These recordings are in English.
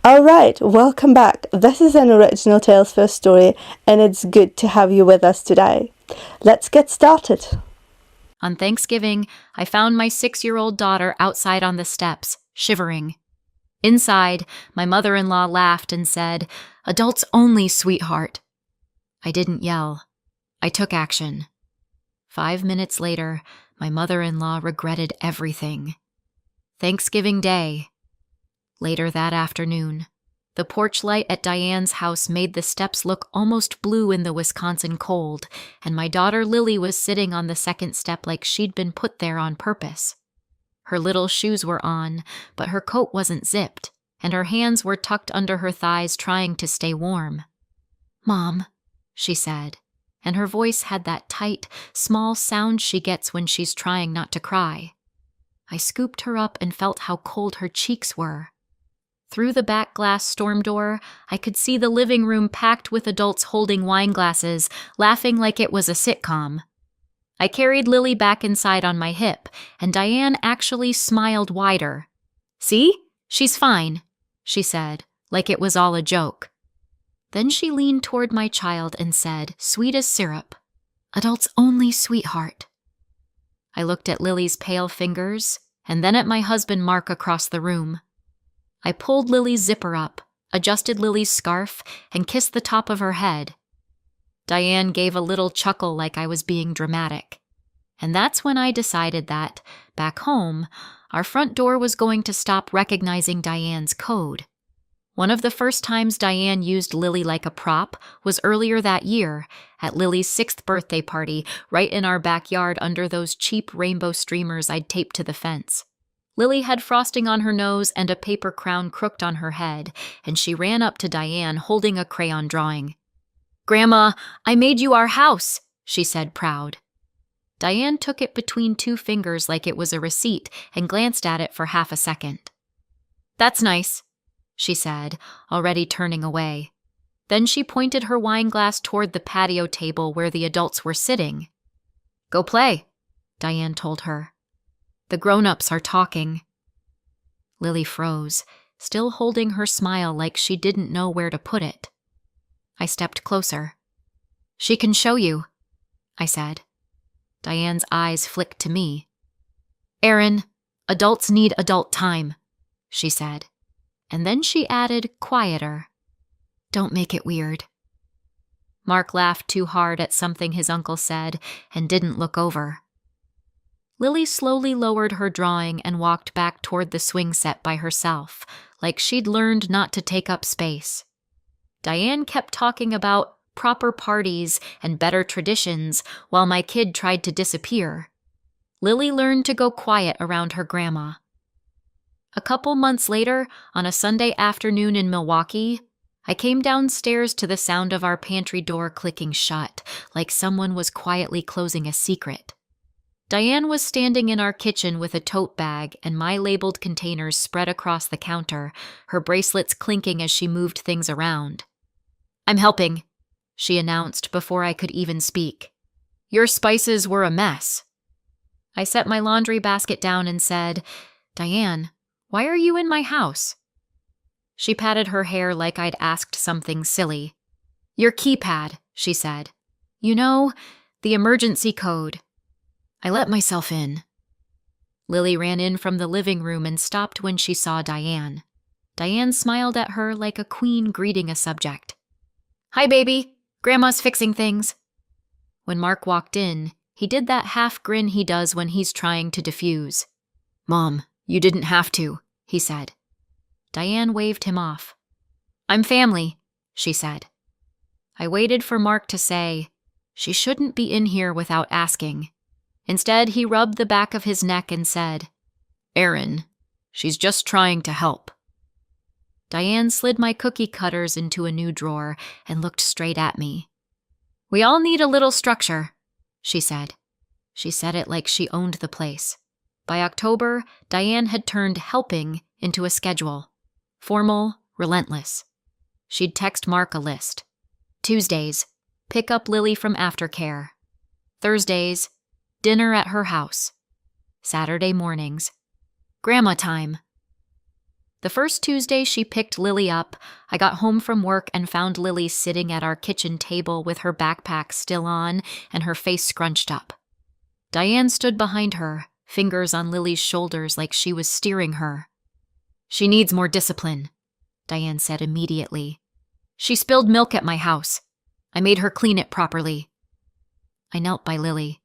Alright, welcome back. This is an original Tales First story, and it's good to have you with us today. Let's get started. On Thanksgiving, I found my 6-year-old daughter outside on the steps, shivering. Inside, my mother-in-law laughed and said, "Adults only, sweetheart." I didn't yell. I took action. 5 minutes later, my mother-in-law regretted everything. Thanksgiving Day. Later that afternoon, the porch light at Diane's house made the steps look almost blue in the Wisconsin cold, and my daughter Lily was sitting on the second step like she'd been put there on purpose. Her little shoes were on, but her coat wasn't zipped, and her hands were tucked under her thighs trying to stay warm. "Mom," she said, and her voice had that tight, small sound she gets when she's trying not to cry. I scooped her up and felt how cold her cheeks were. Through the back glass storm door, I could see the living room packed with adults holding wine glasses, laughing like it was a sitcom. I carried Lily back inside on my hip, and Diane actually smiled wider. "See? She's fine," she said, like it was all a joke. Then she leaned toward my child and said, sweet as syrup, "Adults only, sweetheart." I looked at Lily's pale fingers, and then at my husband Mark across the room. I pulled Lily's zipper up, adjusted Lily's scarf, and kissed the top of her head. Diane gave a little chuckle like I was being dramatic. And that's when I decided that, back home, our front door was going to stop recognizing Diane's code. One of the first times Diane used Lily like a prop was earlier that year, at Lily's 6th birthday party, right in our backyard under those cheap rainbow streamers I'd taped to the fence. Lily had frosting on her nose and a paper crown crooked on her head, and she ran up to Diane holding a crayon drawing. "Grandma, I made you our house," she said, proud. Diane took it between 2 fingers like it was a receipt and glanced at it for half a second. "That's nice," she said, already turning away. Then she pointed her wine glass toward the patio table where the adults were sitting. "Go play," Diane told her. "The grown-ups are talking." Lily froze, still holding her smile like she didn't know where to put it. I stepped closer. "She can show you," I said. Diane's eyes flicked to me. "Erin, adults need adult time," she said. And then she added, quieter, "Don't make it weird." Mark laughed too hard at something his uncle said and didn't look over. Lily slowly lowered her drawing and walked back toward the swing set by herself, like she'd learned not to take up space. Diane kept talking about proper parties and better traditions while my kid tried to disappear. Lily learned to go quiet around her grandma. A couple months later, on a Sunday afternoon in Milwaukee, I came downstairs to the sound of our pantry door clicking shut, like someone was quietly closing a secret. Diane was standing in our kitchen with a tote bag and my labeled containers spread across the counter, her bracelets clinking as she moved things around. "I'm helping," she announced before I could even speak. "Your spices were a mess." I set my laundry basket down and said, "Diane, why are you in my house?" She patted her hair like I'd asked something silly. "Your keypad," she said. "You know, the emergency code." I let myself in. Lily ran in from the living room and stopped when she saw Diane. Diane smiled at her like a queen greeting a subject. "Hi, baby. Grandma's fixing things." When Mark walked in, he did that half grin he does when he's trying to diffuse. "Mom, you didn't have to," he said. Diane waved him off. "I'm family," she said. I waited for Mark to say, "She shouldn't be in here without asking." Instead, he rubbed the back of his neck and said, "Erin, she's just trying to help." Diane slid my cookie cutters into a new drawer and looked straight at me. "We all need a little structure," she said. She said it like she owned the place. By October, Diane had turned helping into a schedule. Formal, relentless. She'd text Mark a list. Tuesdays, pick up Lily from aftercare. Thursdays, dinner at her house. Saturday mornings, grandma time. The first Tuesday she picked Lily up, I got home from work and found Lily sitting at our kitchen table with her backpack still on and her face scrunched up. Diane stood behind her, fingers on Lily's shoulders like she was steering her. "She needs more discipline," Diane said immediately. "She spilled milk at my house. I made her clean it properly." I knelt by Lily.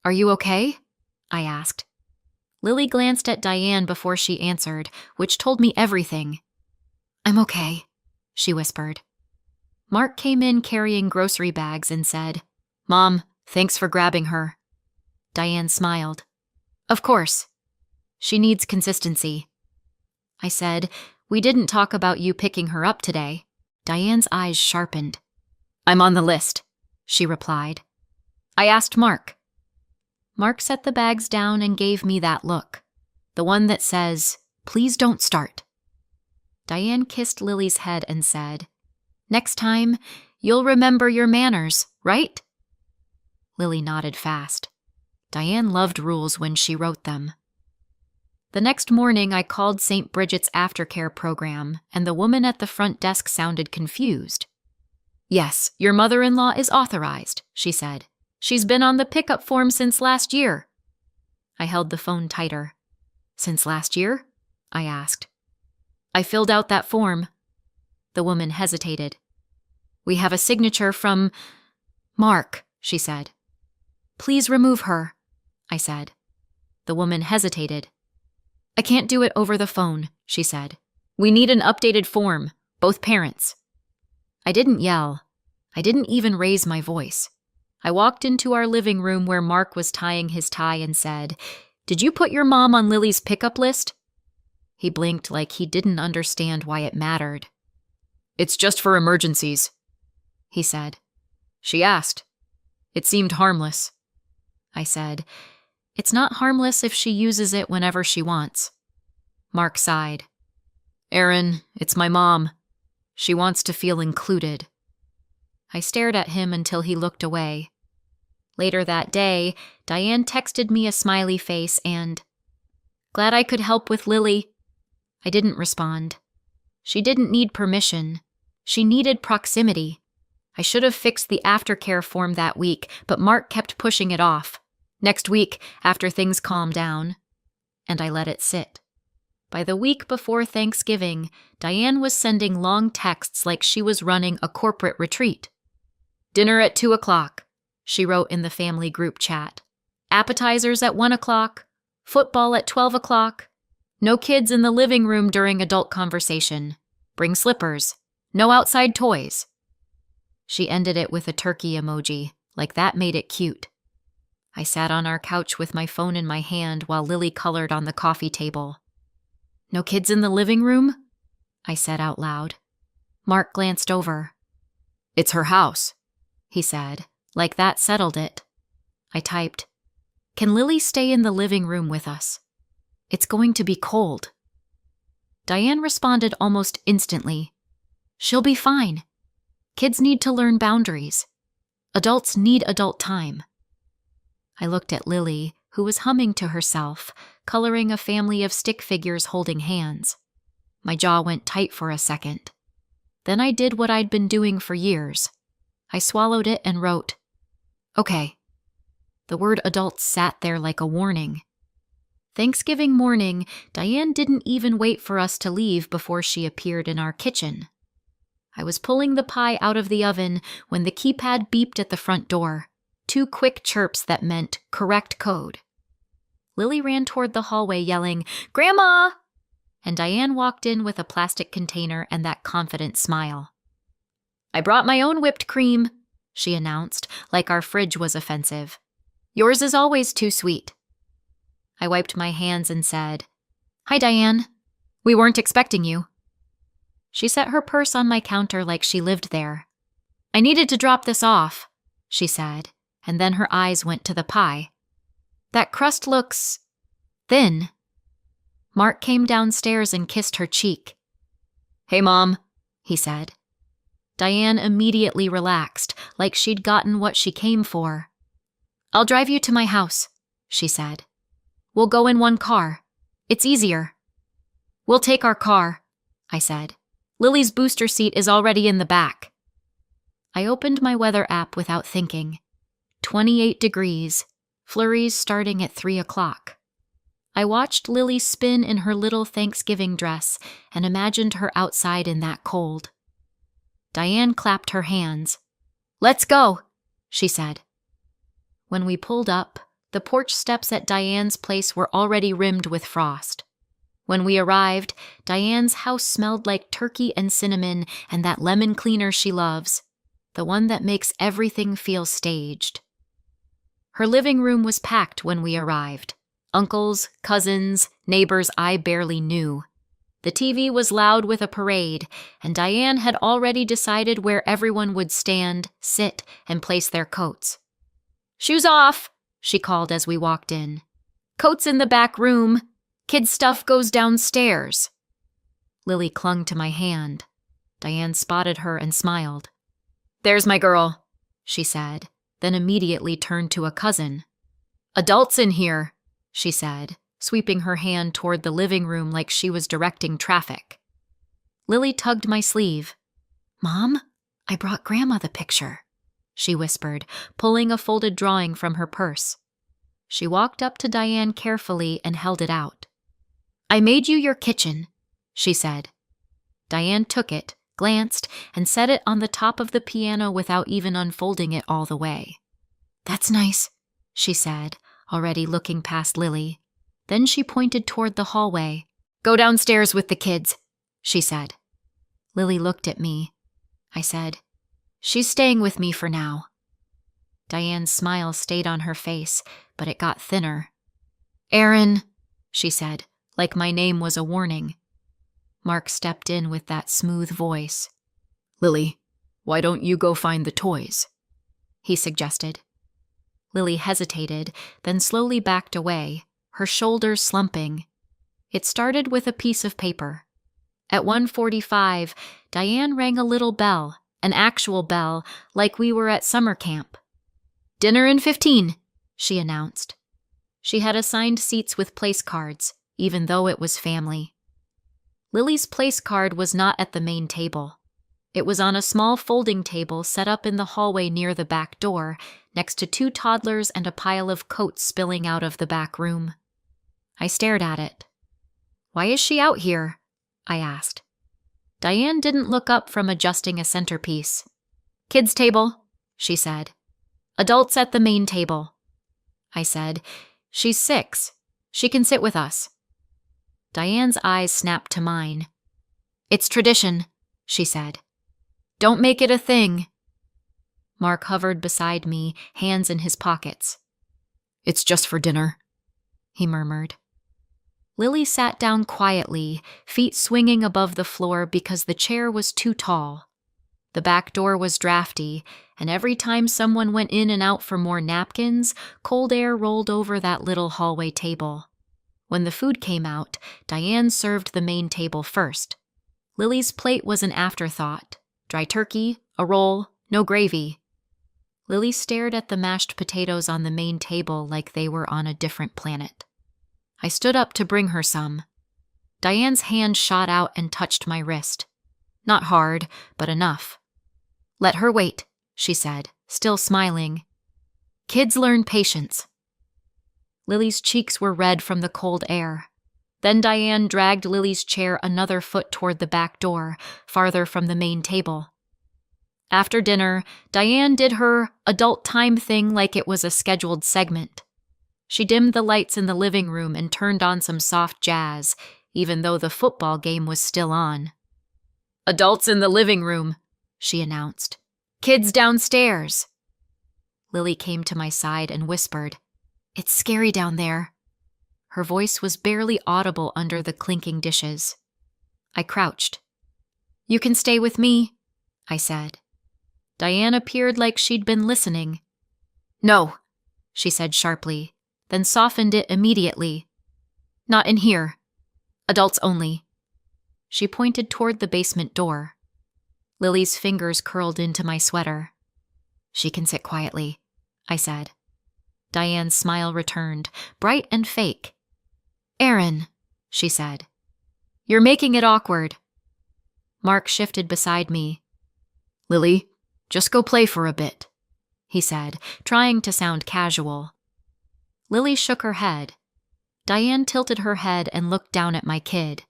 "Are you okay?" I asked. Lily glanced at Diane before she answered, which told me everything. "I'm okay," she whispered. Mark came in carrying grocery bags and said, "Mom, thanks for grabbing her." Diane smiled. "Of course. She needs consistency." I said, "We didn't talk about you picking her up today." Diane's eyes sharpened. "I'm on the list," she replied. I asked Mark. Mark set the bags down and gave me that look, the one that says, "Please don't start." Diane kissed Lily's head and said, "Next time, you'll remember your manners, right?" Lily nodded fast. Diane loved rules when she wrote them. The next morning, I called St. Bridget's aftercare program, and the woman at the front desk sounded confused. "Yes, your mother-in-law is authorized," she said. "She's been on the pickup form since last year." I held the phone tighter. "Since last year?" I asked. "I filled out that form." The woman hesitated. "We have a signature from Mark," she said. "Please remove her," I said. The woman hesitated. "I can't do it over the phone," she said. "We need an updated form, both parents." I didn't yell. I didn't even raise my voice. I walked into our living room where Mark was tying his tie and said, "Did you put your mom on Lily's pickup list?" He blinked like he didn't understand why it mattered. "It's just for emergencies," he said. "She asked. It seemed harmless." I said, "It's not harmless if she uses it whenever she wants." Mark sighed. "Aaron, it's my mom. She wants to feel included." I stared at him until he looked away. Later that day, Diane texted me a smiley face and, "Glad I could help with Lily." I didn't respond. She didn't need permission. She needed proximity. I should have fixed the aftercare form that week, but Mark kept pushing it off. Next week, after things calmed down. And I let it sit. By the week before Thanksgiving, Diane was sending long texts like she was running a corporate retreat. "Dinner at 2 o'clock, she wrote in the family group chat. "Appetizers at 1 o'clock, football at 12 o'clock, no kids in the living room during adult conversation, bring slippers, no outside toys." She ended it with a turkey emoji, like that made it cute. I sat on our couch with my phone in my hand while Lily colored on the coffee table. "No kids in the living room?" I said out loud. Mark glanced over. "It's her house," he said, like that settled it. I typed, "Can Lily stay in the living room with us? It's going to be cold." Diane responded almost instantly. "She'll be fine. Kids need to learn boundaries. Adults need adult time." I looked at Lily, who was humming to herself, coloring a family of stick figures holding hands. My jaw went tight for a second. Then I did what I'd been doing for years. I swallowed it and wrote, "Okay." The word adults sat there like a warning. Thanksgiving morning, Diane didn't even wait for us to leave before she appeared in our kitchen. I was pulling the pie out of the oven when the keypad beeped at the front door. 2 quick chirps that meant correct code. Lily ran toward the hallway yelling, "Grandma!" And Diane walked in with a plastic container and that confident smile. "I brought my own whipped cream," she announced, like our fridge was offensive. "Yours is always too sweet." I wiped my hands and said, "Hi, Diane. We weren't expecting you." She set her purse on my counter like she lived there. "I needed to drop this off," she said, and then her eyes went to the pie. "That crust looks thin." Mark came downstairs and kissed her cheek. "Hey, Mom," he said. Diane immediately relaxed, like she'd gotten what she came for. "I'll drive you to my house," she said. "We'll go in one car. It's easier." We'll take our car, I said. Lily's booster seat is already in the back. I opened my weather app without thinking. 28 degrees, flurries starting at 3 o'clock. I watched Lily spin in her little Thanksgiving dress and imagined her outside in that cold. Diane clapped her hands. "Let's go," she said. When we pulled up, the porch steps at Diane's place were already rimmed with frost. When we arrived, Diane's house smelled like turkey and cinnamon and that lemon cleaner she loves, the one that makes everything feel staged. Her living room was packed when we arrived. Uncles, cousins, neighbors I barely knew. The TV was loud with a parade, and Diane had already decided where everyone would stand, sit, and place their coats. "Shoes off," she called as we walked in. "Coats in the back room. Kids' stuff goes downstairs." Lily clung to my hand. Diane spotted her and smiled. "There's my girl," she said, then immediately turned to a cousin. "Adults in here," she said, sweeping her hand toward the living room like she was directing traffic. Lily tugged my sleeve. "Mom, I brought Grandma the picture," she whispered, pulling a folded drawing from her purse. She walked up to Diane carefully and held it out. "I made you your kitchen," she said. Diane took it, glanced, and set it on the top of the piano without even unfolding it all the way. "That's nice," she said, already looking past Lily. Then she pointed toward the hallway. "Go downstairs with the kids," she said. Lily looked at me. I said, "She's staying with me for now." Diane's smile stayed on her face, but it got thinner. "Aaron," she said, like my name was a warning. Mark stepped in with that smooth voice. "Lily, why don't you go find the toys?" he suggested. Lily hesitated, then slowly backed away, her shoulders slumping. It started with a piece of paper. At 1:45, Diane rang a little bell, an actual bell, like we were at summer camp. "Dinner in 15, she announced. She had assigned seats with place cards, even though it was family. Lily's place card was not at the main table. It was on a small folding table set up in the hallway near the back door, next to 2 toddlers and a pile of coats spilling out of the back room. I stared at it. "Why is she out here?" I asked. Diane didn't look up from adjusting a centerpiece. "Kids' table," she said. "Adults at the main table." I said, "She's 6. She can sit with us." Diane's eyes snapped to mine. "It's tradition," she said. "Don't make it a thing." Mark hovered beside me, hands in his pockets. "It's just for dinner," he murmured. Lily sat down quietly, feet swinging above the floor because the chair was too tall. The back door was drafty, and every time someone went in and out for more napkins, cold air rolled over that little hallway table. When the food came out, Diane served the main table first. Lily's plate was an afterthought. Dry turkey, a roll, no gravy. Lily stared at the mashed potatoes on the main table like they were on a different planet. I stood up to bring her some. Diane's hand shot out and touched my wrist. Not hard, but enough. "Let her wait," she said, still smiling. "Kids learn patience." Lily's cheeks were red from the cold air. Then Diane dragged Lily's chair another foot toward the back door, farther from the main table. After dinner, Diane did her adult time thing like it was a scheduled segment. She dimmed the lights in the living room and turned on some soft jazz, even though the football game was still on. "Adults in the living room," she announced. "Kids downstairs." Lily came to my side and whispered, "It's scary down there." Her voice was barely audible under the clinking dishes. I crouched. "You can stay with me," I said. Diane appeared like she'd been listening. "No," she said sharply, then softened it immediately. "Not in here. Adults only." She pointed toward the basement door. Lily's fingers curled into my sweater. "She can sit quietly," I said. Diane's smile returned, bright and fake. "Aaron," she said. You're making it awkward. Mark shifted beside me. Lily, just go play for a bit, he said, trying to sound casual. Lily shook her head. Diane tilted her head and looked down at my kid.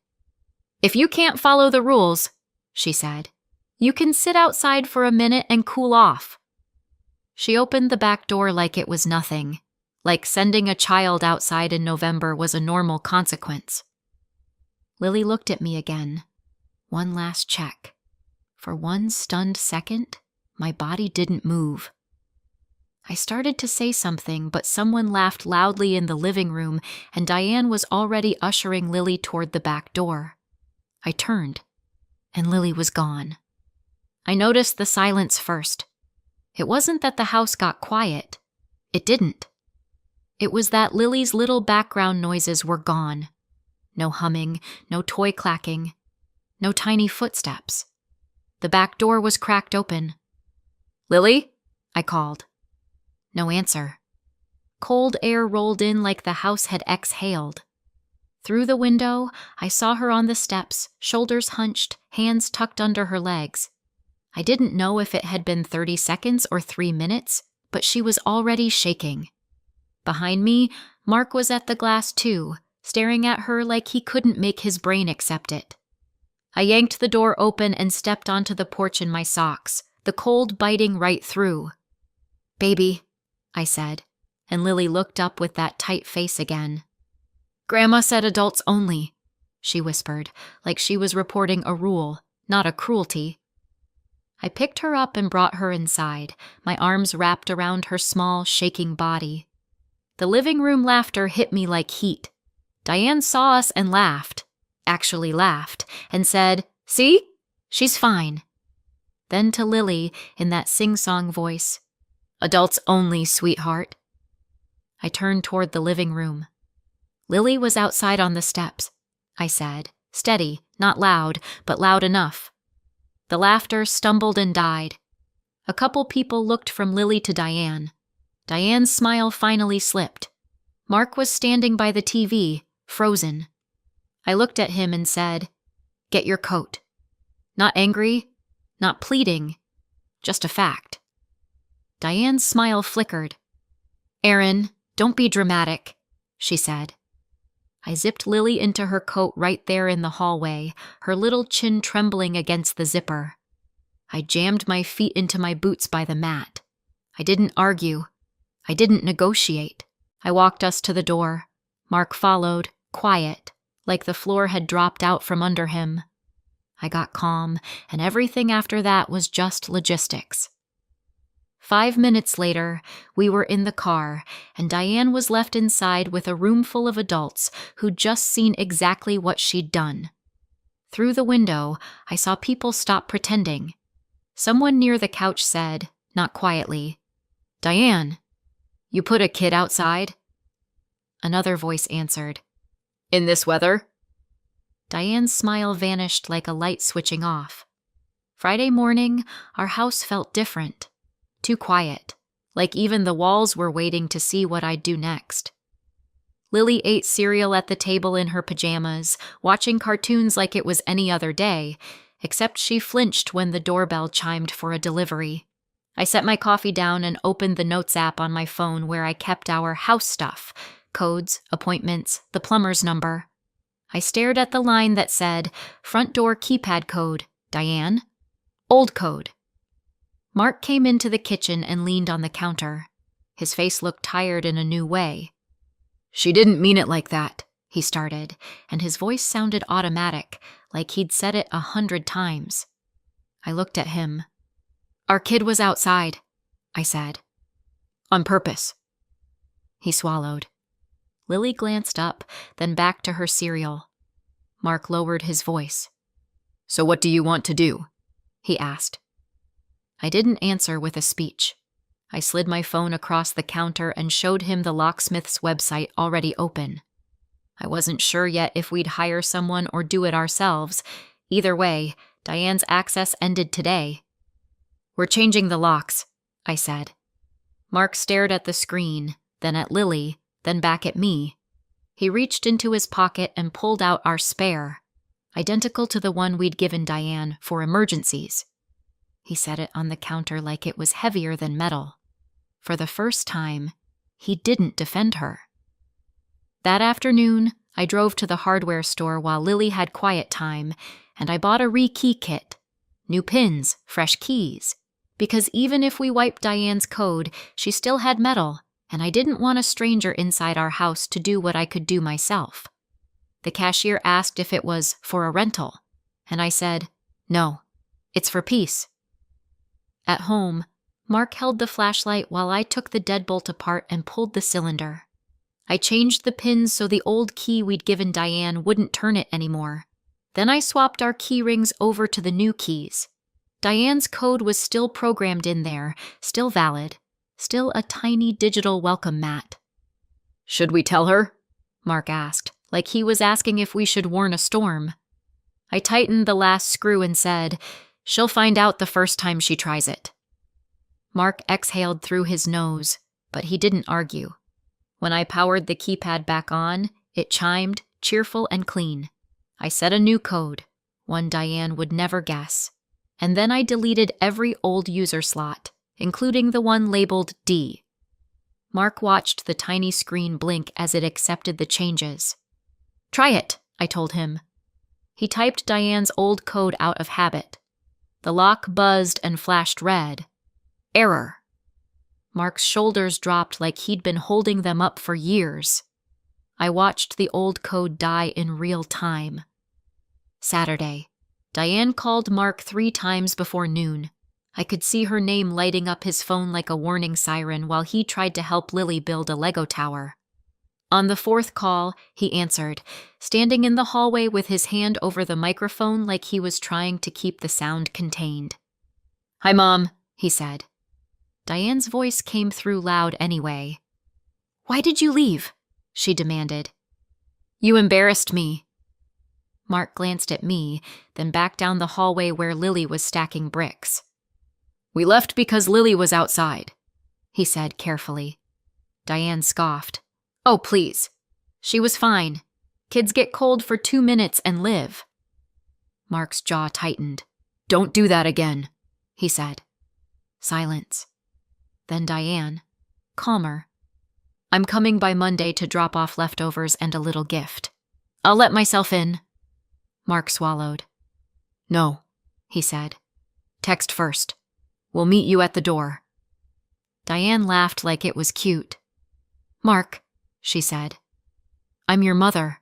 If you can't follow the rules, she said, you can sit outside for a minute and cool off. She opened the back door like it was nothing, like sending a child outside in November was a normal consequence. Lily looked at me again. One last check. For one stunned second, my body didn't move. I started to say something, but someone laughed loudly in the living room, and Diane was already ushering Lily toward the back door. I turned, and Lily was gone. I noticed the silence first. It wasn't that the house got quiet. It didn't. It was that Lily's little background noises were gone. No humming, no toy clacking, no tiny footsteps. The back door was cracked open. Lily? I called. No answer. Cold air rolled in like the house had exhaled. Through the window, I saw her on the steps, shoulders hunched, hands tucked under her legs. I didn't know if it had been 30 seconds or 3 minutes, but she was already shaking. Behind me, Mark was at the glass too, staring at her like he couldn't make his brain accept it. I yanked the door open and stepped onto the porch in my socks, the cold biting right through. Baby, I said, and Lily looked up with that tight face again. Grandma said adults only, she whispered, like she was reporting a rule, not a cruelty. I picked her up and brought her inside, my arms wrapped around her small, shaking body. The living room laughter hit me like heat. Diane saw us and laughed, and said, See? She's fine. Then to Lily, in that sing-song voice, Adults only, sweetheart. I turned toward the living room. Lily was outside on the steps, I said, steady, not loud, but loud enough. The laughter stumbled and died. A couple people looked from Lily to Diane. Diane's smile finally slipped. Mark was standing by the TV, frozen. I looked at him and said, Get your coat. Not angry, not pleading, just a fact. Diane's smile flickered. Aaron, don't be dramatic, she said. I zipped Lily into her coat right there in the hallway, her little chin trembling against the zipper. I jammed my feet into my boots by the mat. I didn't argue. I didn't negotiate. I walked us to the door. Mark followed, quiet, like the floor had dropped out from under him. I got calm, and everything after that was just logistics. 5 minutes later, we were in the car, and Diane was left inside with a room full of adults who'd just seen exactly what she'd done. Through the window, I saw people stop pretending. Someone near the couch said, not quietly, Diane, you put a kid outside? Another voice answered, In this weather? Diane's smile vanished like a light switching off. Friday morning, our house felt different. Too quiet, like even the walls were waiting to see what I'd do next. Lily ate cereal at the table in her pajamas, watching cartoons like it was any other day, except she flinched when the doorbell chimed for a delivery. I set my coffee down and opened the Notes app on my phone where I kept our house stuff, codes, appointments, the plumber's number. I stared at the line that said, Front door keypad code, Diane. Old code. Mark came into the kitchen and leaned on the counter. His face looked tired in a new way. She didn't mean it like that, he started, and his voice sounded automatic, like he'd said it 100 times. I looked at him. Our kid was outside, I said. On purpose. He swallowed. Lily glanced up, then back to her cereal. Mark lowered his voice. So what do you want to do? He asked. I didn't answer with a speech. I slid my phone across the counter and showed him the locksmith's website already open. I wasn't sure yet if we'd hire someone or do it ourselves. Either way, Diane's access ended today. We're changing the locks, I said. Mark stared at the screen, then at Lily, then back at me. He reached into his pocket and pulled out our spare. identical to the one we'd given Diane for emergencies. He set it on the counter like it was heavier than metal. For the first time, he didn't defend her. That afternoon, I drove to the hardware store while Lily had quiet time, and I bought a re-key kit. New pins, fresh keys. Because even if we wiped Diane's code, she still had metal, and I didn't want a stranger inside our house to do what I could do myself. The cashier asked if it was for a rental, and I said, "No, it's for peace." At home, Mark held the flashlight while I took the deadbolt apart and pulled the cylinder. I changed the pins so the old key we'd given Diane wouldn't turn it anymore. Then I swapped our key rings over to the new keys. Diane's code was still programmed in there, still valid, still a tiny digital welcome mat. "Should we tell her?" Mark asked, like he was asking if we should warn a storm. I tightened the last screw and said, "She'll find out the first time she tries it." Mark exhaled through his nose, but he didn't argue. When I powered the keypad back on, it chimed, cheerful and clean. I set a new code, one Diane would never guess. And then I deleted every old user slot, including the one labeled D. Mark watched the tiny screen blink as it accepted the changes. "Try it," I told him. He typed Diane's old code out of habit. The lock buzzed and flashed red. Error. Mark's shoulders dropped like he'd been holding them up for years. I watched the old code die in real time. Saturday. Diane called Mark 3 times before noon. I could see her name lighting up his phone like a warning siren while he tried to help Lily build a Lego tower. On the 4th call, he answered, standing in the hallway with his hand over the microphone like he was trying to keep the sound contained. "Hi, Mom," he said. Diane's voice came through loud anyway. "Why did you leave?" she demanded. "You embarrassed me." Mark glanced at me, then back down the hallway where Lily was stacking bricks. "We left because Lily was outside," he said carefully. Diane scoffed. "Oh, please. She was fine. Kids get cold for 2 minutes and live." Mark's jaw tightened. "Don't do that again," he said. Silence. Then Diane, calmer. "I'm coming by Monday to drop off leftovers and a little gift. I'll let myself in." Mark swallowed. "No," he said. "Text first. We'll meet you at the door." Diane laughed like it was cute. "Mark," she said, "I'm your mother."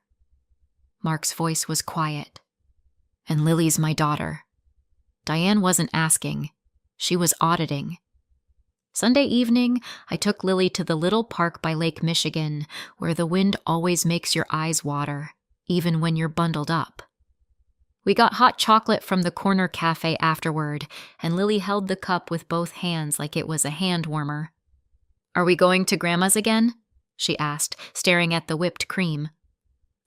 Mark's voice was quiet. "And Lily's my daughter." Diane wasn't asking. She was auditing. Sunday evening, I took Lily to the little park by Lake Michigan, where the wind always makes your eyes water, even when you're bundled up. We got hot chocolate from the corner cafe afterward, and Lily held the cup with both hands like it was a hand warmer. "Are we going to Grandma's again?" she asked, staring at the whipped cream.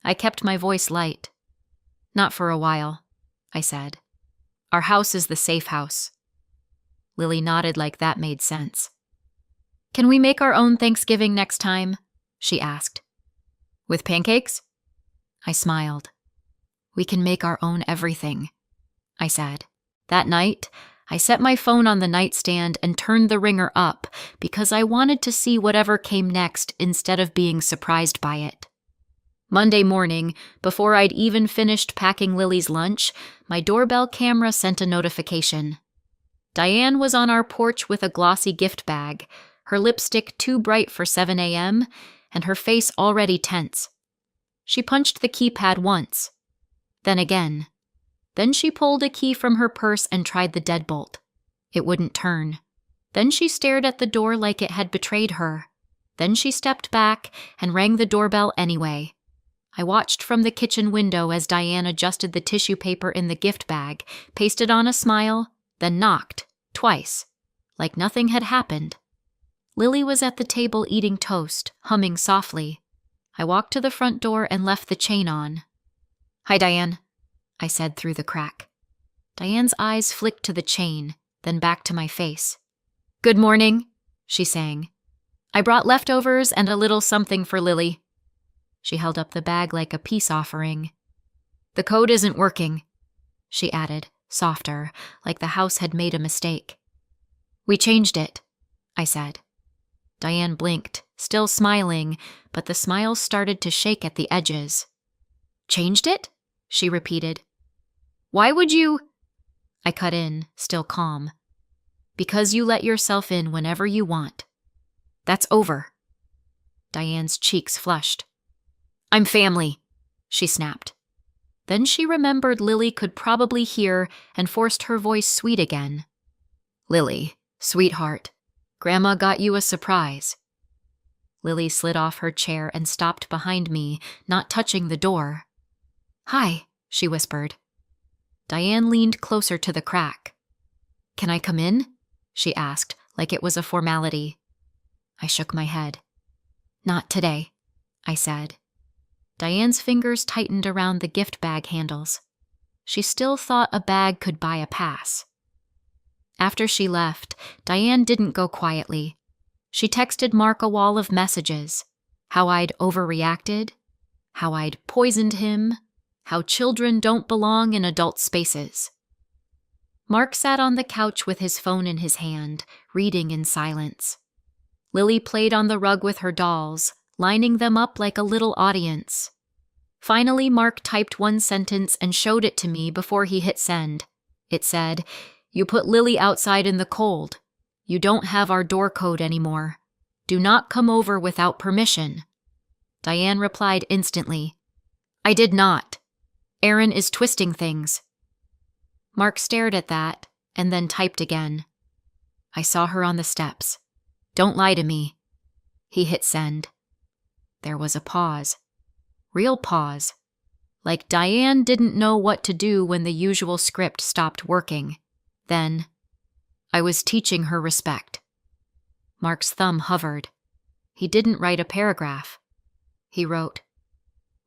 I kept my voice light. "Not for a while," I said. "Our house is the safe house." Lily nodded like that made sense. "Can we make our own Thanksgiving next time?" she asked. "With pancakes?" I smiled. "We can make our own everything," I said. That night, I set my phone on the nightstand and turned the ringer up because I wanted to see whatever came next instead of being surprised by it. Monday morning, before I'd even finished packing Lily's lunch, my doorbell camera sent a notification. Diane was on our porch with a glossy gift bag, her lipstick too bright for 7 a.m., and her face already tense. She punched the keypad once. Then again. Then she pulled a key from her purse and tried the deadbolt. It wouldn't turn. Then she stared at the door like it had betrayed her. Then she stepped back and rang the doorbell anyway. I watched from the kitchen window as Diane adjusted the tissue paper in the gift bag, pasted on a smile, then knocked, twice, like nothing had happened. Lily was at the table eating toast, humming softly. I walked to the front door and left the chain on. "Hi, Diane," I said through the crack. Diane's eyes flicked to the chain, then back to my face. "Good morning," she sang. "I brought leftovers and a little something for Lily." She held up the bag like a peace offering. The code isn't working, she added, softer, like the house had made a mistake. We changed it, I said. Diane blinked, still smiling, but the smile started to shake at the edges. Changed it? She repeated. Why would you? I cut in, still calm. Because you let yourself in whenever you want. That's over. Diane's cheeks flushed. I'm family, she snapped. Then she remembered Lily could probably hear and forced her voice sweet again. Lily, sweetheart, Grandma got you a surprise. Lily slid off her chair and stopped behind me, not touching the door. Hi, she whispered. Diane leaned closer to the crack. Can I come in? She asked, like it was a formality. I shook my head. Not today, I said. Diane's fingers tightened around the gift bag handles. She still thought a bag could buy a pass. After she left, Diane didn't go quietly. She texted Mark a wall of messages. How I'd overreacted, how I'd poisoned him, how children don't belong in adult spaces. Mark sat on the couch with his phone in his hand, reading in silence. Lily played on the rug with her dolls, lining them up like a little audience. Finally, Mark typed one sentence and showed it to me before he hit send. It said, "You put Lily outside in the cold. You don't have our door code anymore. Do not come over without permission." Diane replied instantly, "I did not. Aaron is twisting things." Mark stared at that and then typed again. "I saw her on the steps. Don't lie to me." He hit send. There was a pause. Real pause. Like Diane didn't know what to do when the usual script stopped working. Then, "I was teaching her respect." Mark's thumb hovered. He didn't write a paragraph. He wrote,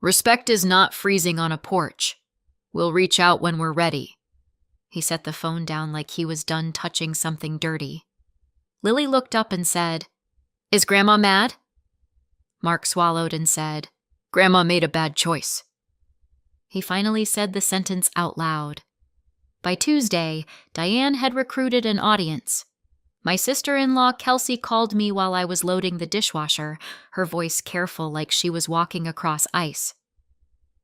"Respect is not freezing on a porch. We'll reach out when we're ready." He set the phone down like he was done touching something dirty. Lily looked up and said, "Is Grandma mad?" Mark swallowed and said, "Grandma made a bad choice." He finally said the sentence out loud. By Tuesday, Diane had recruited an audience. My sister-in-law Kelsey called me while I was loading the dishwasher, her voice careful like she was walking across ice.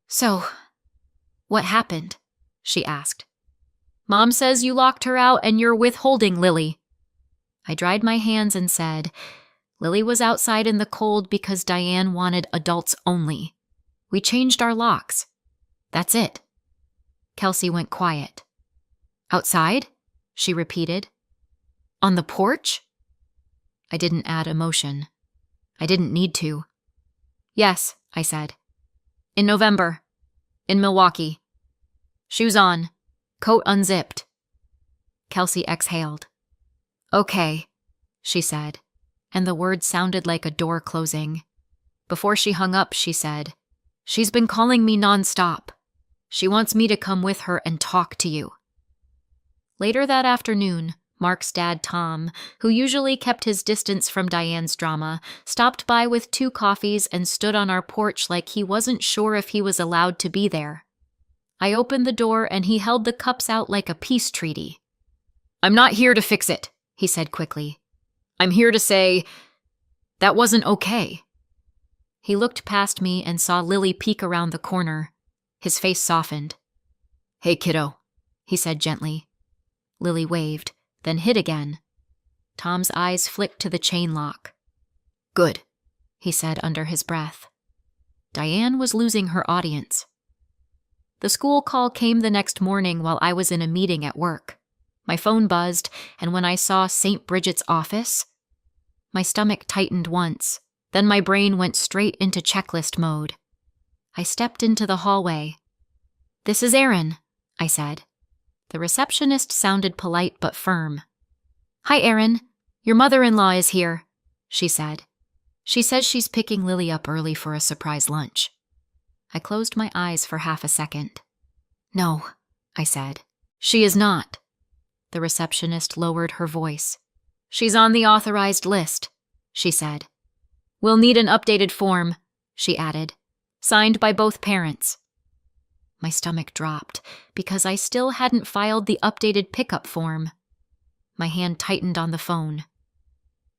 "So, what happened?" she asked. "Mom says you locked her out and you're withholding Lily." I dried my hands and said, "Lily was outside in the cold because Diane wanted adults only. We changed our locks. That's it." Kelsey went quiet. "Outside?" she repeated. "On the porch?" I didn't add emotion. I didn't need to. "Yes," I said. "In November. In Milwaukee. Shoes on. Coat unzipped." Kelsey exhaled. "Okay," she said, and the words sounded like a door closing. Before she hung up, she said, "She's been calling me nonstop. She wants me to come with her and talk to you." Later that afternoon, Mark's dad, Tom, who usually kept his distance from Diane's drama, stopped by with 2 coffees and stood on our porch like he wasn't sure if he was allowed to be there. I opened the door and he held the cups out like a peace treaty. "I'm not here to fix it," he said quickly. "I'm here to say, that wasn't okay." He looked past me and saw Lily peek around the corner. His face softened. "Hey, kiddo," he said gently. Lily waved, then hid again. Tom's eyes flicked to the chain lock. "Good," he said under his breath. Diane was losing her audience. The school call came the next morning while I was in a meeting at work. My phone buzzed, and when I saw St. Bridget's office, my stomach tightened once, then my brain went straight into checklist mode. I stepped into the hallway. "This is Erin," I said. The receptionist sounded polite but firm. "Hi, Erin. Your mother-in-law is here," she said. "She says she's picking Lily up early for a surprise lunch." I closed my eyes for half a second. "No," I said. "She is not." The receptionist lowered her voice. "She's on the authorized list," she said. "We'll need an updated form," she added, "signed by both parents." My stomach dropped because I still hadn't filed the updated pickup form. My hand tightened on the phone.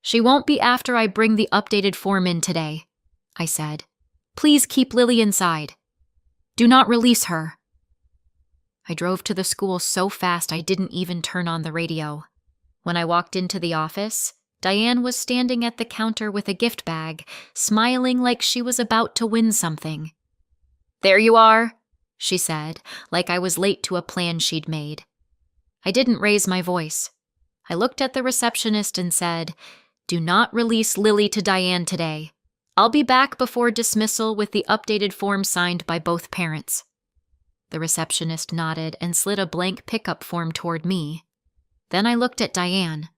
"She won't be after I bring the updated form in today," I said. "Please keep Lily inside. Do not release her." I drove to the school so fast I didn't even turn on the radio. When I walked into the office, Diane was standing at the counter with a gift bag, smiling like she was about to win something. "There you are," she said, like I was late to a plan she'd made. I didn't raise my voice. I looked at the receptionist and said, "Do not release Lily to Diane today. I'll be back before dismissal with the updated form signed by both parents." The receptionist nodded and slid a blank pickup form toward me. Then I looked at Diane.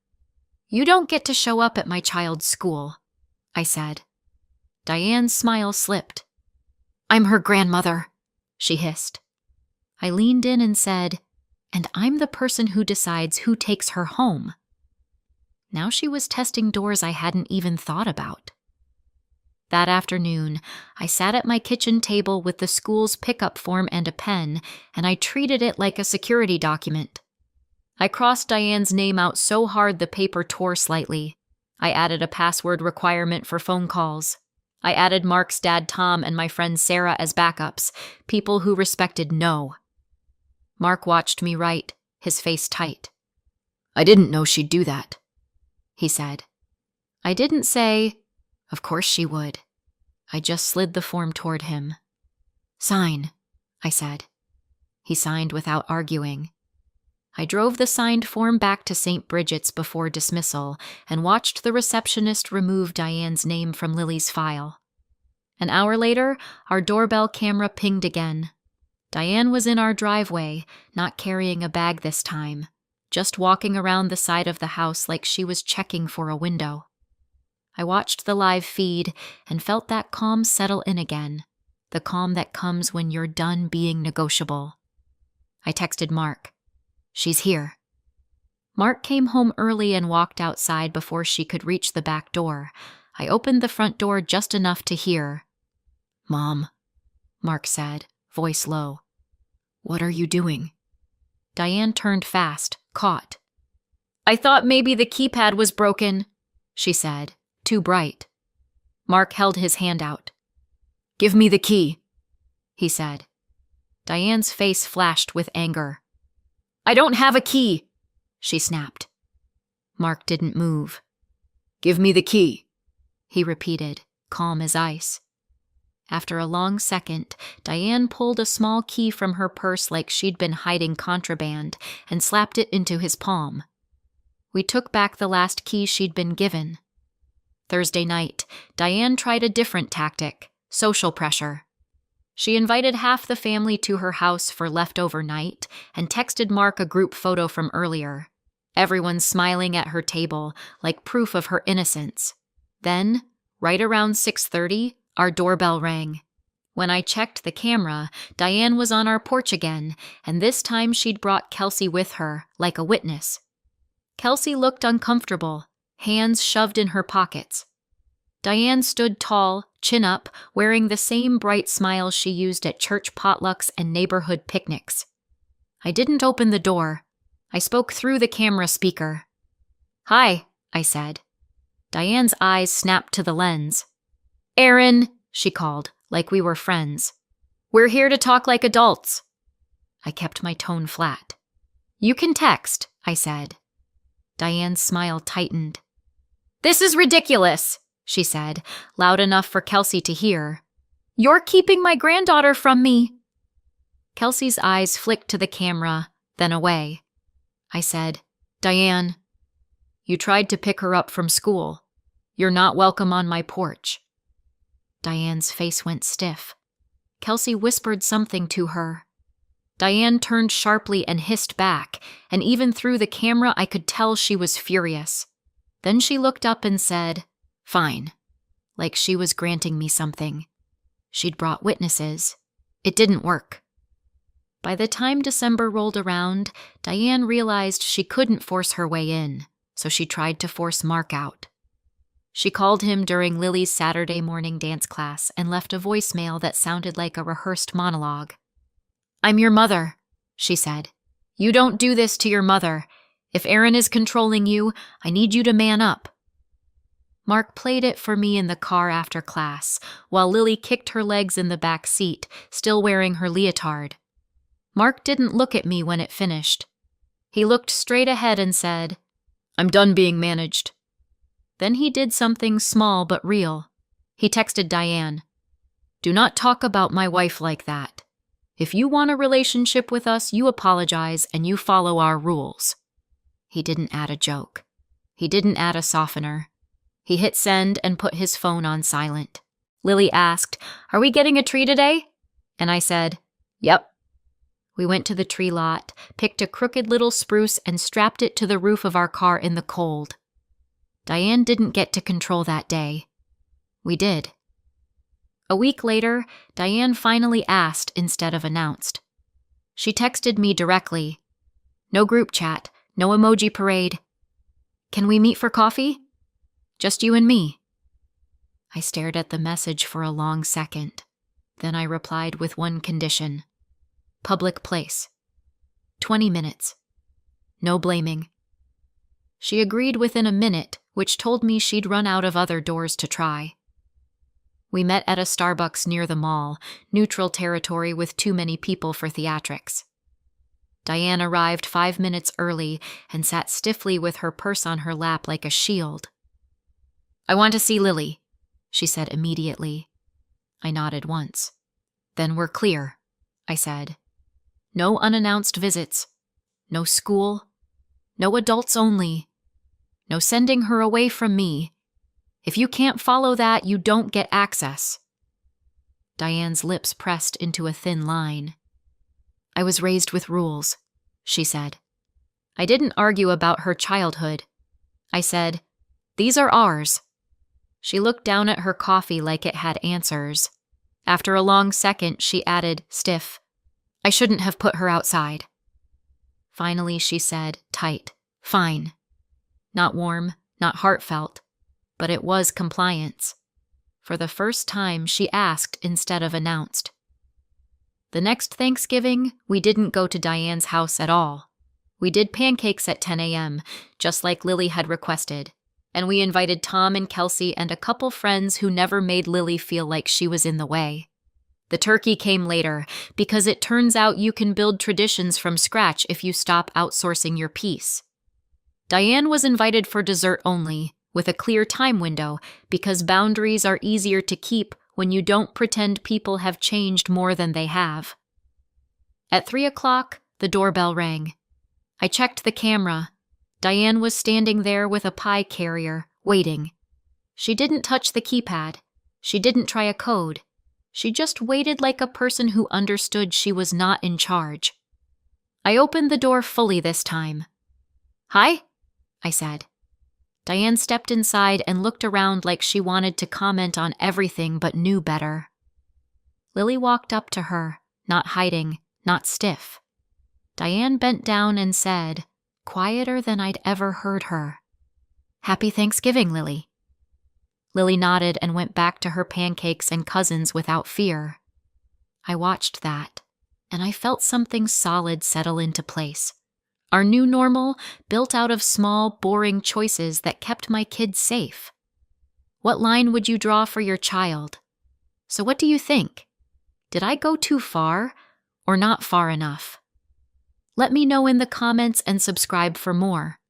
"You don't get to show up at my child's school," I said. Diane's smile slipped. "I'm her grandmother," she hissed. I leaned in and said, "And I'm the person who decides who takes her home." Now she was testing doors I hadn't even thought about. That afternoon, I sat at my kitchen table with the school's pickup form and a pen, and I treated it like a security document. I crossed Diane's name out so hard the paper tore slightly. I added a password requirement for phone calls. I added Mark's dad Tom and my friend Sarah as backups, people who respected no. Mark watched me write, his face tight. "I didn't know she'd do that," he said. I didn't say, "Of course she would." I just slid the form toward him. "Sign," I said. He signed without arguing. I drove the signed form back to St. Bridget's before dismissal and watched the receptionist remove Diane's name from Lily's file. An hour later, our doorbell camera pinged again. Diane was in our driveway, not carrying a bag this time, just walking around the side of the house like she was checking for a window. I watched the live feed and felt that calm settle in again, the calm that comes when you're done being negotiable. I texted Mark. "She's here." Mark came home early and walked outside before she could reach the back door. I opened the front door just enough to hear. "Mom," Mark said, voice low. "What are you doing?" Diane turned fast, caught. "I thought maybe the keypad was broken," she said, too bright. Mark held his hand out. "Give me the key," he said. Diane's face flashed with anger. "I don't have a key," she snapped. Mark didn't move. "Give me the key," he repeated, calm as ice. After a long second, Diane pulled a small key from her purse like she'd been hiding contraband and slapped it into his palm. We took back the last key she'd been given. Thursday night, Diane tried a different tactic, social pressure. She invited half the family to her house for leftover night and texted Mark a group photo from earlier. Everyone smiling at her table, like proof of her innocence. Then, right around 6:30, our doorbell rang. When I checked the camera, Diane was on our porch again, and this time she'd brought Kelsey with her, like a witness. Kelsey looked uncomfortable, hands shoved in her pockets. Diane stood tall, chin up, wearing the same bright smile she used at church potlucks and neighborhood picnics. I didn't open the door. I spoke through the camera speaker. "Hi," I said. Diane's eyes snapped to the lens. "Erin," she called, like we were friends. "We're here to talk like adults." I kept my tone flat. "You can text," I said. Diane's smile tightened. "This is ridiculous," she said, loud enough for Kelsey to hear. "You're keeping my granddaughter from me." Kelsey's eyes flicked to the camera, then away. I said, "Diane, you tried to pick her up from school. You're not welcome on my porch." Diane's face went stiff. Kelsey whispered something to her. Diane turned sharply and hissed back, and even through the camera I could tell she was furious. Then she looked up and said, "Fine," like she was granting me something. She'd brought witnesses. It didn't work. By the time December rolled around, Diane realized she couldn't force her way in, so she tried to force Mark out. She called him during Lily's Saturday morning dance class and left a voicemail that sounded like a rehearsed monologue. I'm your mother, she said. You don't do this to your mother. If Aaron is controlling you, I need you to man up. Mark played it for me in the car after class, while Lily kicked her legs in the back seat, still wearing her leotard. Mark didn't look at me when it finished. He looked straight ahead and said, I'm done being managed. Then he did something small but real. He texted Diane, Do not talk about my wife like that. If you want a relationship with us, you apologize and you follow our rules. He didn't add a joke. He didn't add a softener. He hit send and put his phone on silent. Lily asked, Are we getting a tree today? And I said, Yep. We went to the tree lot, picked a crooked little spruce and strapped it to the roof of our car in the cold. Diane didn't get to control that day. We did. A week later, Diane finally asked instead of announced. She texted me directly. No group chat, no emoji parade. Can we meet for coffee? Just you and me. I stared at the message for a long second. Then I replied with one condition. Public place. 20 minutes. No blaming. She agreed within a minute, which told me she'd run out of other doors to try. We met at a Starbucks near the mall, neutral territory with too many people for theatrics. Diane arrived 5 minutes early and sat stiffly with her purse on her lap like a shield. I want to see Lily, she said immediately. I nodded once. Then we're clear, I said. No unannounced visits. No school. No adults only. No sending her away from me. If you can't follow that, you don't get access. Diane's lips pressed into a thin line. I was raised with rules, she said. I didn't argue about her childhood. I said, These are ours. She looked down at her coffee like it had answers. After a long second, she added, stiff, I shouldn't have put her outside. Finally, she said, tight, fine. Not warm, not heartfelt, but it was compliance. For the first time, she asked instead of announced. The next Thanksgiving, we didn't go to Diane's house at all. We did pancakes at 10 a.m., just like Lily had requested, and we invited Tom and Kelsey and a couple friends who never made Lily feel like she was in the way. The turkey came later, because it turns out you can build traditions from scratch if you stop outsourcing your piece. Diane was invited for dessert only, with a clear time window, because boundaries are easier to keep when you don't pretend people have changed more than they have. At 3 o'clock, the doorbell rang. I checked the camera. Diane was standing there with a pie carrier, waiting. She didn't touch the keypad. She didn't try a code. She just waited like a person who understood she was not in charge. I opened the door fully this time. Hi, I said. Diane stepped inside and looked around like she wanted to comment on everything but knew better. Lily walked up to her, not hiding, not stiff. Diane bent down and said, quieter than I'd ever heard her, Happy Thanksgiving, Lily. Lily nodded and went back to her pancakes and cousins without fear. I watched that, and I felt something solid settle into place. Our new normal, built out of small, boring choices that kept my kids safe. What line would you draw for your child? So what do you think? Did I go too far, or not far enough? Let me know in the comments and subscribe for more.